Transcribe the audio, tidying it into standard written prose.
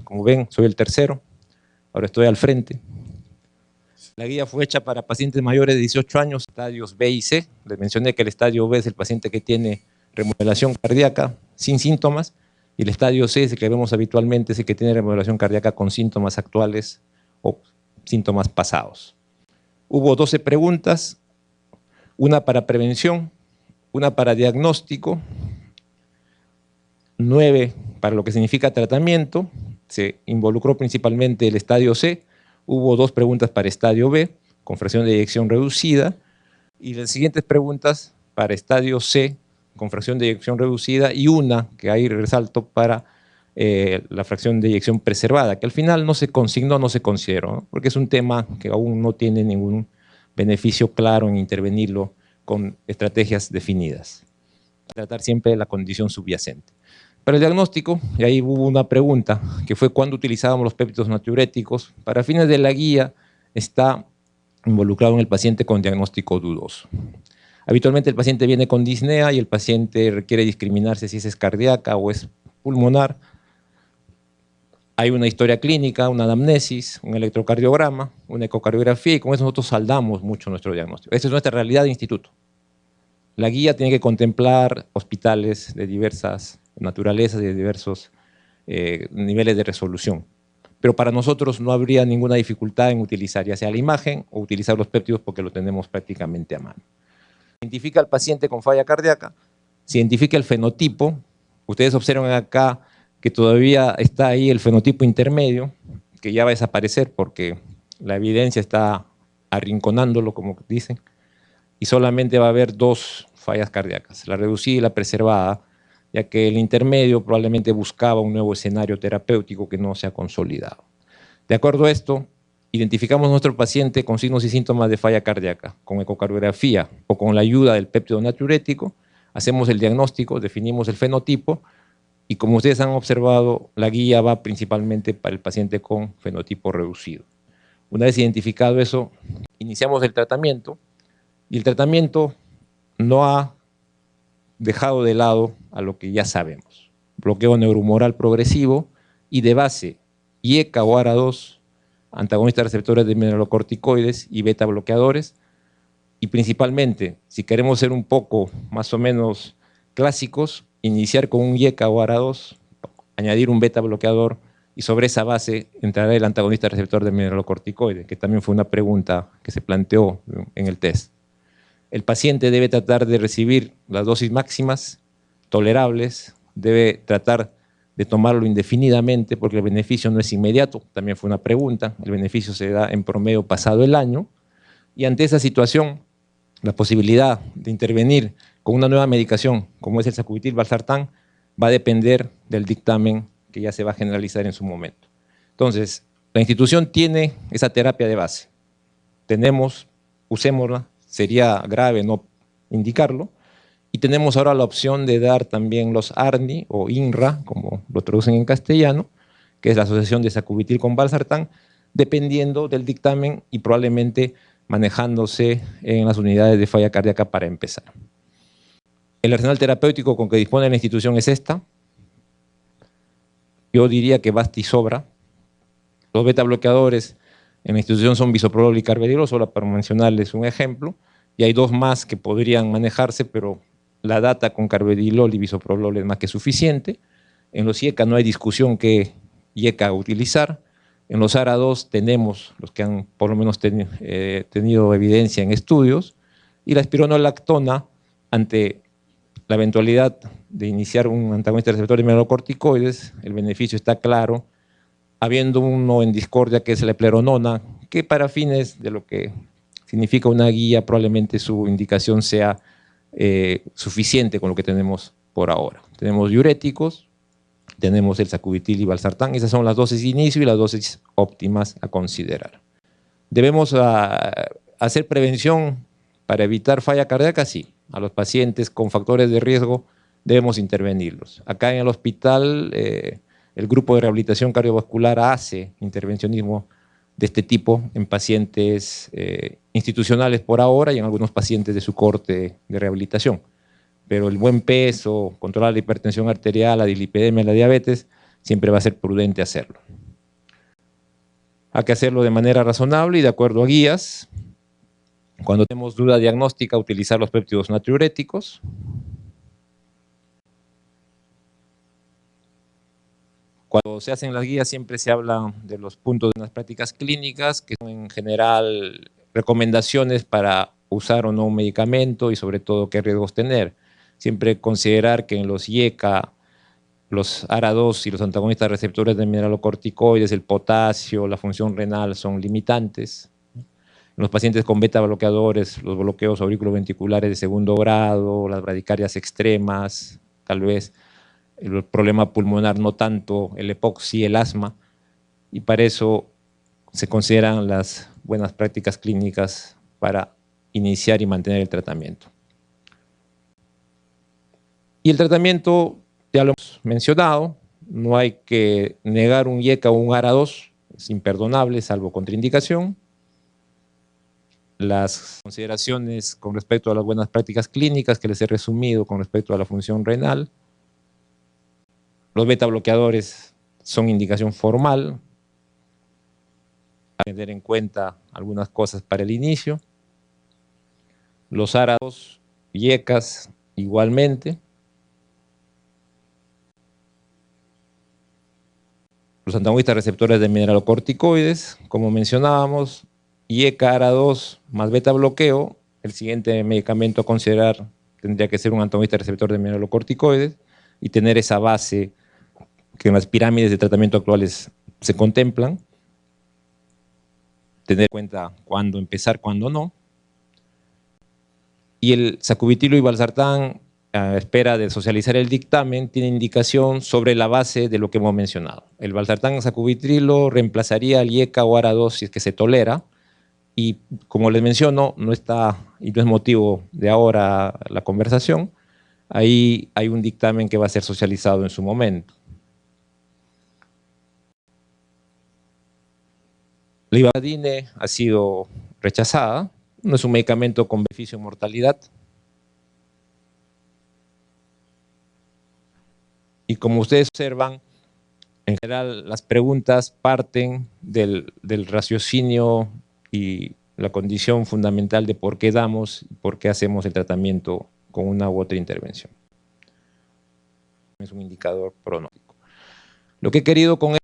como ven, soy el tercero, ahora estoy al frente. La guía fue hecha para pacientes mayores de 18 años, estadios B y C. Les mencioné que el estadio B es el paciente que tiene remodelación cardíaca sin síntomas, y el estadio C es el que vemos habitualmente, es el que tiene remodelación cardíaca con síntomas actuales o síntomas pasados. Hubo 12 preguntas, una para prevención, una para diagnóstico, 9 para lo que significa tratamiento. Se involucró principalmente el estadio C. Hubo 2 preguntas para estadio B, con fracción de eyección reducida, y las siguientes preguntas para estadio C, con fracción de eyección reducida, y una que ahí resalto para la fracción de eyección preservada, que al final no se consignó, no se consideró, ¿no? Porque es un tema que aún no tiene ningún beneficio claro en intervenirlo con estrategias definidas. Tratar siempre la condición subyacente. Para el diagnóstico, y ahí hubo una pregunta, que fue cuándo utilizábamos los péptidos natriuréticos. Para fines de la guía está involucrado en el paciente con diagnóstico dudoso. Habitualmente el paciente viene con disnea y el paciente requiere discriminarse si es cardíaca o es pulmonar. Hay una historia clínica, una anamnesis, un electrocardiograma, una ecocardiografía, y con eso nosotros saldamos mucho nuestro diagnóstico. Esa es nuestra realidad de instituto. La guía tiene que contemplar hospitales de diversas naturalezas y de diversos niveles de resolución. Pero para nosotros no habría ninguna dificultad en utilizar ya sea la imagen o utilizar los péptidos porque lo tenemos prácticamente a mano. Identifica al paciente con falla cardíaca, se identifica el fenotipo. Ustedes observan acá que todavía está ahí el fenotipo intermedio, que ya va a desaparecer porque la evidencia está arrinconándolo, como dicen, y solamente va a haber 2 fallas cardíacas, la reducida y la preservada, ya que el intermedio probablemente buscaba un nuevo escenario terapéutico que no se ha consolidado. De acuerdo a esto, identificamos a nuestro paciente con signos y síntomas de falla cardíaca, con ecocardiografía o con la ayuda del péptido natriurético, hacemos el diagnóstico, definimos el fenotipo, y como ustedes han observado, la guía va principalmente para el paciente con fenotipo reducido. Una vez identificado eso, iniciamos el tratamiento, y el tratamiento no ha dejado de lado a lo que ya sabemos. Bloqueo neurohumoral progresivo y de base IECA o ARA2, antagonistas receptores de mineralocorticoides y beta bloqueadores, y principalmente, si queremos ser un poco más o menos clásicos, iniciar con un IECA o ARA2, añadir un beta bloqueador, y sobre esa base entrará el antagonista receptor de mineralocorticoides, que también fue una pregunta que se planteó en el test. El paciente debe tratar de recibir las dosis máximas tolerables, debe tratar de tomarlo indefinidamente porque el beneficio no es inmediato, también fue una pregunta, el beneficio se da en promedio pasado el año, y ante esa situación, la posibilidad de intervenir con una nueva medicación, como es el sacubitril/valsartán, va a depender del dictamen que ya se va a generalizar en su momento. Entonces, la institución tiene esa terapia de base, usémosla, sería grave no indicarlo, y tenemos ahora la opción de dar también los ARNI o INRA, como lo traducen en castellano, que es la asociación de sacubitril con valsartán, dependiendo del dictamen y probablemente manejándose en las unidades de falla cardíaca para empezar. El arsenal terapéutico con que dispone la institución es esta. Yo diría que basta y sobra. Los beta bloqueadores en la institución son bisoprolol y carvedilol, solo para mencionarles un ejemplo, y hay 2 más que podrían manejarse, pero la data con carvedilol y bisoprolol es más que suficiente. En los IECA no hay discusión qué IECA utilizar. En los ARA2 tenemos los que han por lo menos tenido evidencia en estudios, y la espironolactona, ante la eventualidad de iniciar un antagonista receptor de mineralocorticoides, el beneficio está claro, habiendo uno en discordia que es la epleronona, que para fines de lo que significa una guía probablemente su indicación sea suficiente con lo que tenemos por ahora. Tenemos diuréticos, tenemos el sacubitril y valsartán, esas son las dosis de inicio y las dosis óptimas a considerar. ¿Debemos hacer prevención para evitar falla cardíaca? Sí, a los pacientes con factores de riesgo debemos intervenirlos. Acá en el hospital el grupo de rehabilitación cardiovascular hace intervencionismo de este tipo en pacientes institucionales por ahora y en algunos pacientes de su cohorte de rehabilitación. Pero el buen peso, controlar la hipertensión arterial, la dislipidemia, la diabetes, siempre va a ser prudente hacerlo. Hay que hacerlo de manera razonable y de acuerdo a guías. Cuando tenemos duda diagnóstica, utilizar los péptidos natriuréticos. Cuando se hacen las guías siempre se habla de los puntos de las prácticas clínicas, que son en general recomendaciones para usar o no un medicamento y sobre todo qué riesgos tener. Siempre considerar que en los IECA, los ARA2 y los antagonistas receptores de mineralocorticoides, el potasio, la función renal son limitantes. En los pacientes con beta bloqueadores, los bloqueos auriculoventriculares de segundo grado, las bradicarias extremas, tal vez el problema pulmonar no tanto, el EPOC sí, el asma, y para eso se consideran las buenas prácticas clínicas para iniciar y mantener el tratamiento. Y el tratamiento, ya lo hemos mencionado, no hay que negar un IECA o un ARA2, es imperdonable, salvo contraindicación. Las consideraciones con respecto a las buenas prácticas clínicas que les he resumido con respecto a la función renal. Los beta bloqueadores son indicación formal, a tener en cuenta algunas cosas para el inicio. Los ARA2 y IECAS igualmente. Los antagonistas receptores de mineralocorticoides, como mencionábamos, IECA ARA2 más beta bloqueo, el siguiente medicamento a considerar tendría que ser un antagonista receptor de mineralocorticoides y tener esa base que en las pirámides de tratamiento actuales se contemplan, tener en cuenta cuándo empezar, cuándo no. Y el sacubitrilo y valsartán, a espera de socializar el dictamen, tiene indicación sobre la base de lo que hemos mencionado. El valsartán sacubitrilo reemplazaría al IECA o ARA2 si es que se tolera, y como les menciono, no está, y no es motivo de ahora la conversación, ahí hay un dictamen que va a ser socializado en su momento. La ibadine ha sido rechazada, no es un medicamento con beneficio en mortalidad. Y como ustedes observan, en general las preguntas parten del raciocinio y la condición fundamental de por qué damos y por qué hacemos el tratamiento con una u otra intervención. Es un indicador pronóstico. Lo que he querido con